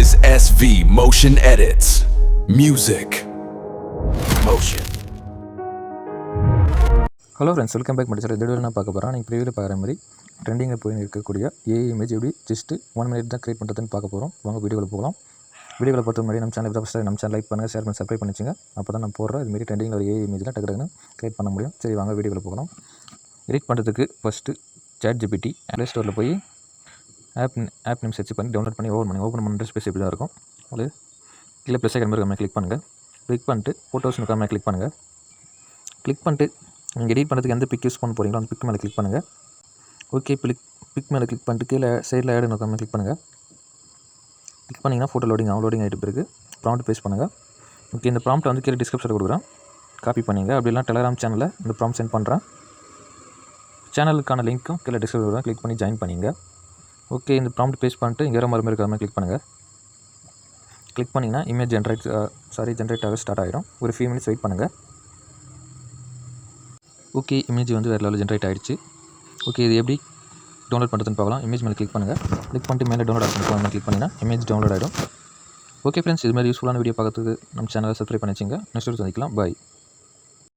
is SV Motion Edits. Music. Motion. Hello friends, welcome back. முடிச்சார் இந்த video நான் பார்க்க போகிறேன். நீங்கள் ப்ரீவியில் பார்க்குற மாதிரி ட்ரெண்டிங்கில் போய் இருக்கக்கூடிய ஏஐ இமேஜ் எப்படி ஜஸ்ட்டு 1 minute தான் க்ரியேட் பண்ணுறதுன்னு பார்க்க போகிறோம். வாங்க வீடியோவில் போகலாம். வீடியோவில் பார்த்த முன்னாடி நம்ம சேனல் ஃபஸ்ட்டு நம்ம சேனல் லைக் பண்ணுங்கள், ஷேர் பண்ணி சப்ஸ்கிரைப் பண்ணிச்சுங்க. அப்போ தான் நான் போடுற இதுமாரி ட்ரெண்டிங்கில் ஒரு ஏஐ இமேஜ்லாம் டக்குன்னு க்ரியேட் பண்ண முடியும். சரி, வாங்க வீடியோவில் போகலாம். எடிட் பண்ணுறதுக்கு ஃபஸ்ட்டு ChatGPT ப்ளே ஸ்டோரில் போய் ஆப் நேம் சர்ச் பண்ணி டவுன்லோட் பண்ணி ஓப்பன் பண்ணுற ஸ்பேஸ் இப்படி தான் இருக்கும். அது கீழே ப்ளஸ் ஐக்கன் மாதிரி கிளிக் பண்ணுங்கள். கிளிக் பண்ணிட்டு ஃபோட்டோஸ் இருக்காமல் கிளிக் பண்ணுங்கள். கிளிக் பண்ணிட்டு நீங்கள் எடிட் பண்ணுறதுக்கு எந்த பிக் யூஸ் பண்ண போகிறீங்களோ அந்த பிக் மேலே கிளிக் பண்ணுங்கள். ஓகே, பிக் மேலே கிளிக் பண்ணிட்டு கீழே சைடில் ஆட் நோக்காமல் கிளிக் பண்ணுங்கள். கிளிக் பண்ணிங்கன்னா ஃபோட்டோ லோடிங் ஆகிட்டு பிறகு ப்ராம்ப்ட் பேஸ்ட் பண்ணுங்கள். ஓகே, இந்த ப்ராம்ப்ட் வந்து கீழே டிஸ்கிரிப்ஷனில் கொடுக்குறேன், காப்பி பண்ணிங்க. அப்படிலாம் டெலகிராம் சேனலில் இந்த ப்ராம்ப்ட் சென்ட் பண்ணுறேன். சேனலுக்கான லிங்க்கும் கீழே டிஸ்கிரிப்ஷனில் கிளிக் பண்ணி ஜாயின் பண்ணிங்க. ஓகே, இந்த ப்ராம்ப்ட் பேஸ்ட் பண்ணிட்டு இங்கே மறுபடியும் இருக்கிற மாதிரி கிளிக் பண்ணுங்கள். கிளிக் பண்ணிங்கன்னா இமேஜ் ஜென்ரேட் ஆக ஸ்டார்ட் ஆகிடும். ஒரு few minutes வெயிட் பண்ணுங்கள். ஓகே, இமேஜ் வந்து வேறு லெவலில் ஜென்ரேட் ஆகிடுச்சு. ஓகே, இது எப்படி டவுன்லோட் பண்ணுறதுன்னு பார்க்கலாம். இமேஜ் மேலே கிளிக் பண்ணுங்கள். கிளிக் பண்ணிட்டு மேலே டவுன்லோட் ஆப்ஷன் கிளிக் பண்ணிங்கன்னா இமேஜ் டவுன்லோட் ஆகிடும். ஓகே ஃப்ரெண்ட்ஸ், இது மாதிரி யூஸ்ஃபுல்லான வீடியோ பார்க்கறதுக்கு நம்ம சேனலை சப்ஸ்கிரைப் பண்ணி வச்சுங்க. நெக்ஸ்ட் வீடியோ சந்திக்கலாம். பாய்.